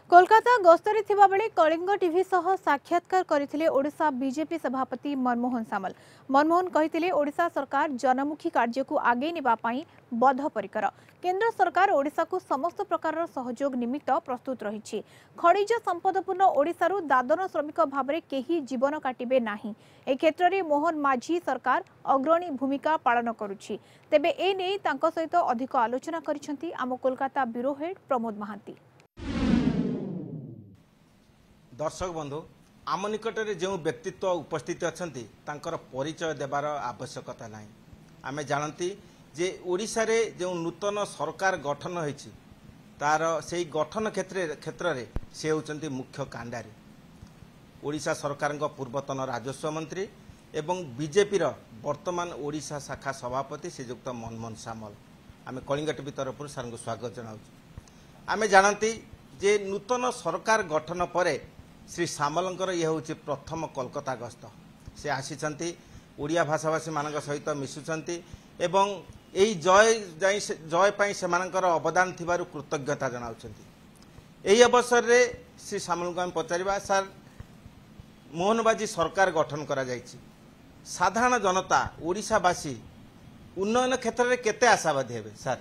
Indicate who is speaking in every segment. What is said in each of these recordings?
Speaker 1: कोलकाता गस्तरे थिबा बेले कलिंग टीवी सह साक्षात्कार करथिले ओडिशा बीजेपी सभापति मनमोहन सामल। मनमोहन कहिथिले ओडिशा सरकार जनमुखी कार्य को आगे नेबा पई बद्धपरिकर। केंद्र सरकार ओडिशा को समस्त प्रकार सहयोग निमित्त प्रस्तुत रहिछि। खनिज संपदपूर्ण ओडिशारु दादन श्रमिक भाबरे केही जीवन काटिबे नाही। ए क्षेत्र रे मोहन माझी सरकार अग्रणी भूमिका पालन करुछि। तेबे ए नै तांको सहित अधिक आलोचना करिसेंती आम कोलकाता ब्यूरो हेड प्रमोद महांती।
Speaker 2: दर्शक बंधु आम निकट में जो व्यक्तित्व उपस्थित अच्छा परिचय देवार आवश्यकता ना। आम जानती जे ओडिशा रे जो नूतन सरकार गठन होइछि तार से गठन क्षेत्र में से होचंती मुख्य कांडारी ओडिशा सरकार पूर्वतन राजस्व मंत्री एवं बीजेपी वर्तमान ओडिशा शाखा सभापति श्रीजुक्त मनमोहन सामल। आम कलिंग टीवी तरफ सार को स्वागत जनाऊँ। आम जानती जे नूतन सरकार गठन पर श्री सामलंकर यह हूँ प्रथम कोलकाता गस्त। से आसी ओडिया भाषाभाषी मान सहित मिशुंट एवं यही जय पाई से अवदान थिबारु कृतज्ञता जनाउछंती। यही अवसर रे श्री सामल को आम पचारिबा सर मोहनबाजी सरकार गठन करा जायछि। साधारण जनता ओडिशावासी उन्नयन क्षेत्र में केते आशावादी हेबे सर?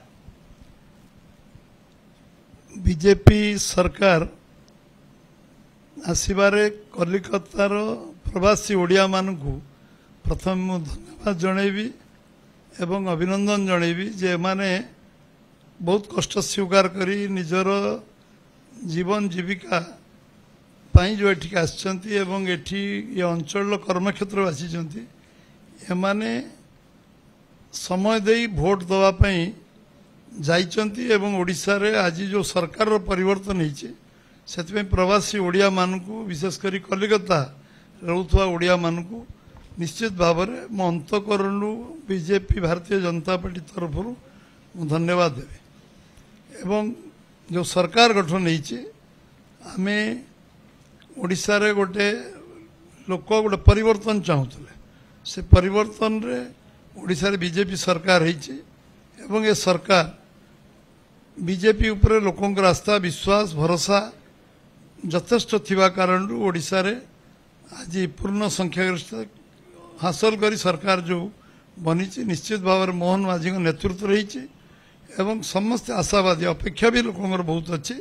Speaker 3: बीजेपी सरकार आसबारे कलिकतार प्रवासी ओडिया मानकु प्रथम धन्यवाद जनइबी एवं अभिनंदन जनइबी जे माने बहुत कष्ट स्वीकार करी निजर जीवन जीविका पाई जो एठी आछंती एवं एठी ये अंचल कर्मक्षेत्र आसीचंती एमाने समय देई भोट दवा पई जाइचंती एवं ओडिशा रे आज जो सरकार रो परिवर्तन होइছে से प्रवासी ओडिया मानकु विशेषकर कलिकता रोथुआ ओडिया मानकु निश्चित भाव में मो अंतकरणु बीजेपी भारतीय जनता पार्टी तरफ धन्यवाद देवे। एवं जो सरकार गठन होइছে आमे ओडिशा रे गोटे लोक गोटे परिवर्तन चाहूले से परिवर्तन रे ओडिशा रे बीजेपी सरकार होइছে एवं ये सरकार बीजेपी उपरे लोकंकर आस्था विश्वास भरोसा यथेष्ट थिबा कारण ओडिशा रे आज पूर्ण संख्यागरिष्ठ हासिल करी सरकार जो बनी निश्चित भाव में मोहन माझी नेतृत्व रही एवं समस्त आशावादी अपेक्षा भी लोकंकर बहुत अच्छी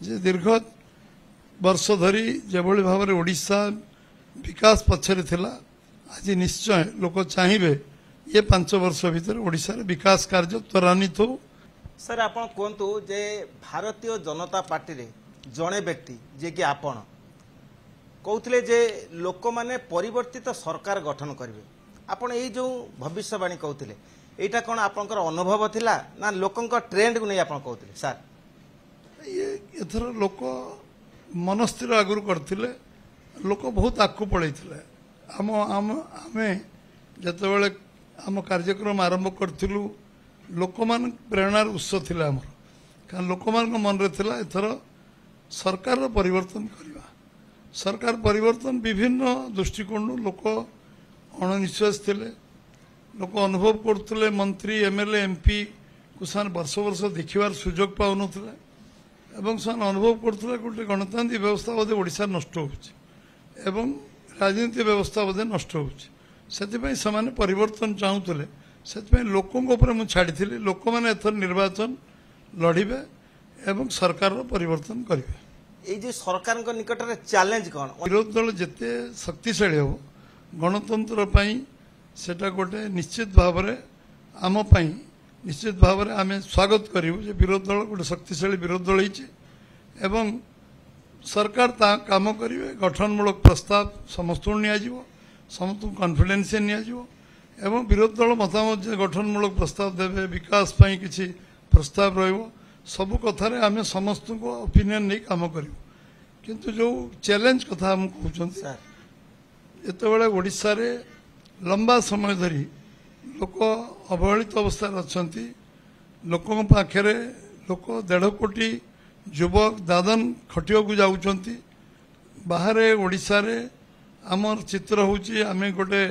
Speaker 3: जे दीर्घ वर्ष धरी जो भाव में ओडिशा विकास पछरे थिला आज निश्चय लोक चाहिए ये 5 वर्ष भितर ओडिशा रे विकास कार्य त्वरान्वित हो।
Speaker 2: सर आप कहतु जे भारतीय जनता पार्टी रे जड़े व्यक्ति जे कि आपण कहते जे लोक माने परिवर्तित सरकार गठन करेंगे आपण ये जो भविष्यवाणी कहते यहाँ कौन आपंकर अनुभव थिला ना लोकंक ट्रेंड को नहीं आप कहते सर?
Speaker 3: ये एथर लोक मनस्थिर आगुरी करते लोक बहुत आगू पड़े आम आम आमे जितेबाला आम कार्यक्रम आरंभ करूँ लोक मान प्रेरणार उत्स थिला आमर कारण लोक मान मन रे थिला एथर सरकार परिवर्तन करवा। सरकार परिवर्तन विभिन्न दृष्टिकोण लोक अणनिश्वास थिले लोक अनुभव करते मंत्री एमएलए एमपी को सान वर्ष वर्ष देखिबार सुजोग पाउन एवं सान अनुभव करते गोटे गणतांत्रिक व्यवस्था बोधे ओडिशा नष्ट होउछि एवं राजनीति व्यवस्था बोधे नष्ट होउछि सेतिपई समान परिवर्तन चाहूले से लोकों मुझे छाड़ी लोक मैंने एथर निर्वाचन लड़े एवं सरकार परिवर्तन करेंगे।
Speaker 2: ये जो सरकार निकट में चैलेंज कौन?
Speaker 3: विरोधी दल जिते शक्तिशाली हो गणतंत्र सेटा गोटे निश्चित भाव में आम निश्चित भाव में आम स्वागत करूँ विरोधी दल गोटे शक्तिशाली विरोधी दल एवं सरकार काम करेंगे गठनमूलक प्रस्ताव समस्त नियाजिवो समस्त कॉन्फिडेंस नियाजिवो एवं विरोधी दल मतामत गठनमूलक प्रस्ताव देवे विकास पई किसी प्रस्ताव रहिबो सबु कथारे आमे समस्त को ओपिनियन नहीं काम करिवो किंतु जो चैलेंज कथा हम कहउछन एतबेले ओडिशा रे लंबा समय धरी लोक अवहेलित अवस्था अछंती लोकों पाखरे लोक 1.5 कोटी युवक दादन खटियो को जाउछंती बाहर ओडिशा रे आमर चित्र होउची आमे गोटे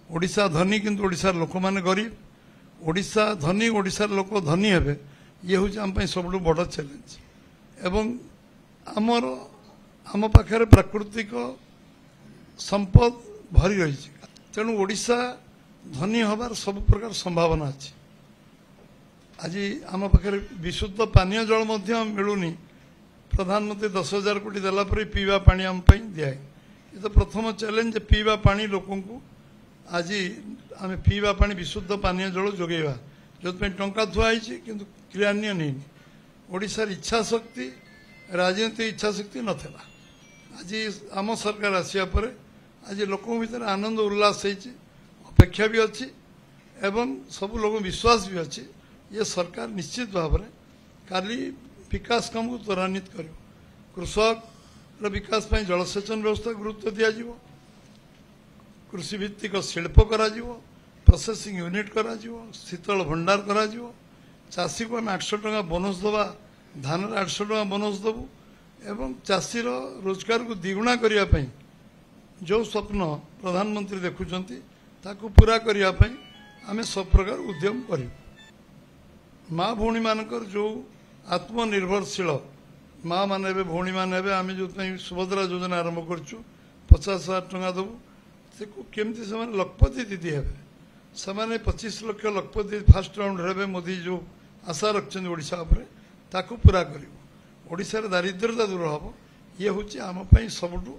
Speaker 3: ओडिशा धनी किंतु ओडिशा लोक माने गरीब ओडिशा धनी ओडिशा लोक धनी हेबे ये हूँ आम सब बड़ चैलेंज एवं आमर आम पाखे प्राकृतिक संपद भरी रही तेणु ओडिशा धनी हबार सब प्रकार संभावना अच्छी आज आम पाखे विशुद्ध पानीय जल मिलूनी प्रधानमंत्री 10,000 कोटी देला पर पीवा पानी आम दिए ये तो प्रथम चैलेंज पीवा पानी लोक आज आम पीवा पानी विशुद्ध पानीय जल जोगेवा जो टंका थुआई किंतु क्रियान्वयन नहीं ओडिशार इच्छा शक्ति राजनीतिक इच्छा शक्ति नथिला आज आम सरकार आसिया पर आज लोक भीतर आनंद उल्लास होती अपेक्षा भी अच्छी एवं सब लोग विश्वास भी अच्छी ये सरकार निश्चित भाव में काली विकास काम को त्वरान्वित कर कृषक विकास पर जलसेचन व्यवस्था गुरुत्व दिज्व कृषि भित्तिक शिल्प करा प्रोसेसिंग यूनिट करा शीतल भंडार करा चाषी को आम 800 टका बोनस दवा धान 800 टका बोनस देवु एवं चाषीर रोजगार को द्विगुणा करने जो स्वप्न प्रधानमंत्री देखुंट ताकू पूरा करने आम सब प्रकार उद्यम करूँ माँ भौणी मानकर जो आत्मनिर्भरशील माँ मैंने भौणी मैंने आम जो सुभद्रा योजना आरंभ करुँ 50,000 टका देवु से केमती से लखपति दीदी हे से 25 लाख लखपति फास्ट राउंड हे मोदी जो आशा रखते ओडिशा उपरे ताकू पूरा करिवो दारिद्र्यता दूर हम ये हूँ आम सबुठू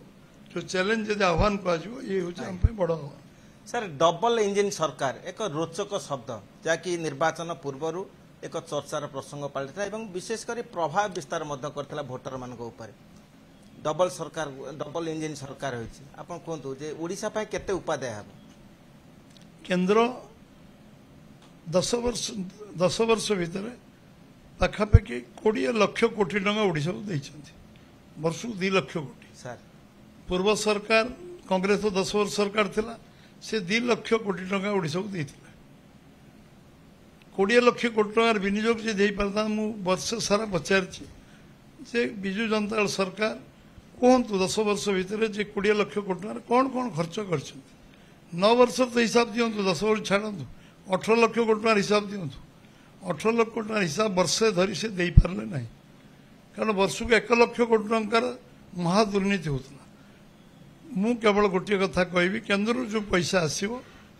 Speaker 3: जो चैलेंज जब आह्वान कह ये हूँ आम बड़ आह्वान
Speaker 2: सर डबल इंजिन सरकार एक रोचक शब्द जहाँकि निर्वाचन पूर्वर एक चर्चार प्रसंग पालिता एवं विशेषकर प्रभाव विस्तार करता भोटर मान डबल सरकार डबल इंजिन सरकार होती आप कहतु जे ओडिशा पाई केते उपादेय हम
Speaker 3: केंद्र 10 वर्ष भितर पाखापाखि 20 लाख कोटी टंका ओडिशा को देइछन्ति वर्ष 2 लाख कोटी
Speaker 2: सर
Speaker 3: पूर्व सरकार कांग्रेस 10 वर्ष सरकार थिला से 2 लाख कोटी टंका ओडिशा को देइथिला 20 लाख कोटी टंकार विनियोग जे देई परता मु वर्ष सारा पचारछि जे बिजु जनता दल सरकार कहतु 10 वर्ष भितर जे 20 लाख कोटी टंकार कौन कौन खर्च कर 9 वर्ष तो हिसाब दिंतु 10 वर्ष छाड़ू 18 लाख कोटी टंकार हिसाब दिंतु 18 लाख कोटी टंकार हिसाब वर्षे धरी से दे पारे ना कारण वर्ष को 1 लाख कोटी टंकार महादुर्नीति होता मु केवल गोटे कथा कहबी केंद्र जो पैसा आसो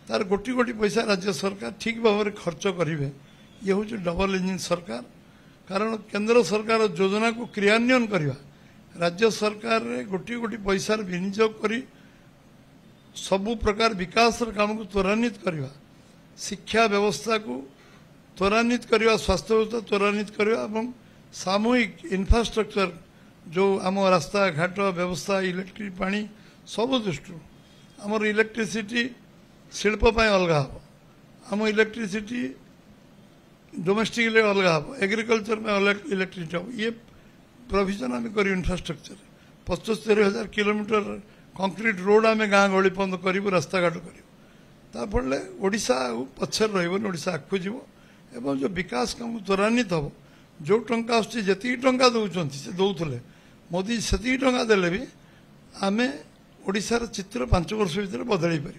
Speaker 3: तार गोटी गोटी पैसा राज्य सरकार ठीक भाव में खर्च करेंगे ये हूँ डबल इंजिन सरकार कारण केंद्र सरकार योजना को क्रियान्वयन करवा राज्य सरकार गोटी गोटी पैसा विनियोग कर सबु प्रकार विकास काम को त्वरान्वित करवा शिक्षा व्यवस्था को त्वरान्वित करवा स्वास्थ्य व्यवस्था त्वरान्वित करवा और सामूहिक इंफ्रास्ट्रक्चर जो आम रास्ता घाट व्यवस्था इलेक्ट्रिक पानी सब दृष्टि आमर इलेक्ट्रिसिटी शिल्प अलग हम आम इलेक्ट्रिसिटी डोमेस्टिक अलग हम एग्रीकल्चर में अलग इलेक्ट्रिसिटी हम ये प्रोविजन आम कर इंफ्रास्ट्रक्चर 75,000 किलोमीटर कंक्रीट रोड आम गाँ गली बंद करूँ रास्ता घाट करूँ ओडिशा पछर रोडिशा आगू जीव एवं जो विकास काम त्वरान्वित हम जो टंका आसती टंका दौरान से दौले मोदी से टंका देले भी आम ओडिशार चित्र 5 वर्ष भीतर बदल पार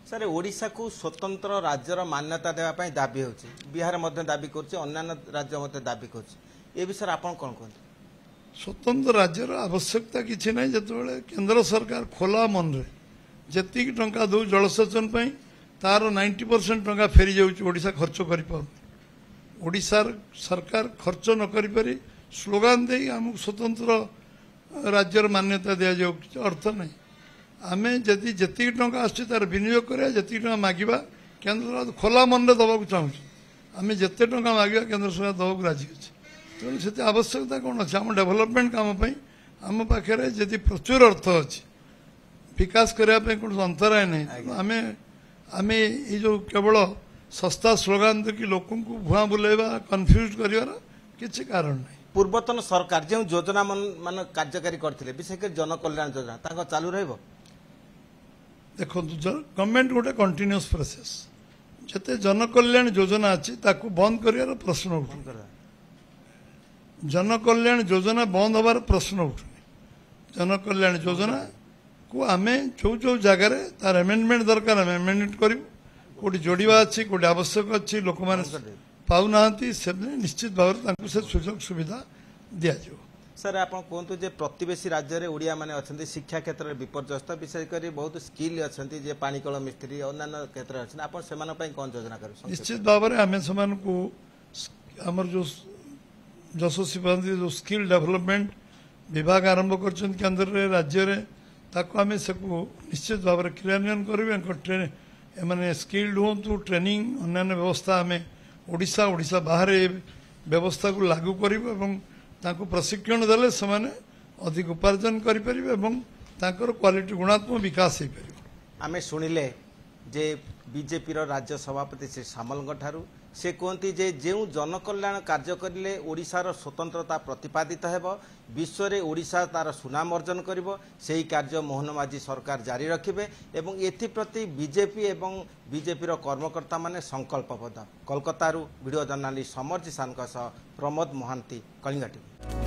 Speaker 2: सर ओडिशा को स्वतंत्र राज्यर मान्यता देवाई दाबी होची बिहार मध्य दाबी कर अन्य राज्य मध्य दाबी कर विषय आप कौन कहते
Speaker 3: स्वतंत्र राज्यर आवश्यकता किसी ना जो केंद्र सरकार खोला मन रे जी टंका दौ जलसेचन तार 90% टंका फेरी जाऊँगा खर्च कर सरकार खर्च न करी स्लोगान दे आमको स्वतंत्र राज्यर मान्यता दि जाऊ अर्थ नहीं आम जदि जी टंका आसुच्छे तार विनियोग करा जी टंका मागिबा केंद्र खोला मन में दबा चाहूँ आम जिते टंका मागिबा केंद्र सरकार दबा राजी अच्छे तेणु से आवश्यकता कौन अच्छे आम डेभलपमेंट काम आम पाखे जदि प्रचुर अर्थ अच्छी विकास करने कौन अंतराय नहीं आम आम ये जो केवल सस्ता स्लोगान देखिए लोक भुआ बुलेवा कन्फ्यूज कर किसी कारण नहीं
Speaker 2: पूर्वतन सरकार जो योजना मान कार्यकारी करते विशेषकर जनकल्याण योजना चालू रहा
Speaker 3: देखो गवर्नमेंट गोटे कंटिन्यूअस प्रोसेस जिते जनकल्याण योजना अच्छी ताकू बंद कर प्रश्न उठू जनकल्याण योजना बंद हबार प्रश्न उठुनी जनकल्याण योजना को आम जो जो जगार तार एमेंडमेंट दरकार आम एमेंडमेंट करूँ कौटी जोड़ा अच्छी कौटी आवश्यक अच्छी लोक मैंने पाऊना से निश्चित भाव से सुजोग सुविधा दिज्व
Speaker 2: सर आप कहतु जे प्रतिवेशी राज्य में ओडिया माने अच्छे शिक्षा क्षेत्र में विपर्यस्त विशेषकर बहुत स्किल अच्छा जे पानीकल मिस्त्री अन्य क्षेत्र अच्छे आप कौन योजना कर
Speaker 3: निश्चित भाव में आम से आमर जो यशस्वी बंदी जो स्किल डेवलपमेंट विभाग आरंभ कर केन्द्र रे राज्य रे ताको आम से निश्चित भाव में क्रियान्वयन करें माने स्किल्ड हूँ ट्रेनिंग अन्य व्यवस्था आम ओडिशा ओडिशा बाहर व्यवस्था को लागू करूँ प्रशिक्षण देले से अधिक उपार्जन कर क्वालिटी गुणात्मक विकास हो पार।
Speaker 2: आमे शुणिले जे बीजेपी राज्य सभापति श्री सामल ठारू से कहती जे जो जनकल्याण कार्य करें ओडिशार स्वतंत्रता प्रतिपादित हेब विश्व में ओडिशा तार सुनाम अर्जन करिवो सेही कार्य मोहन माझी सरकार जारी रखिबे एवं एथिप्रति बीजेपी एवं बीजेपी कर्मकर्ता माने संकल्पबद्ध। Kolkata video journalist Samar Jisan Pramod Mahanti, Kalinga TV.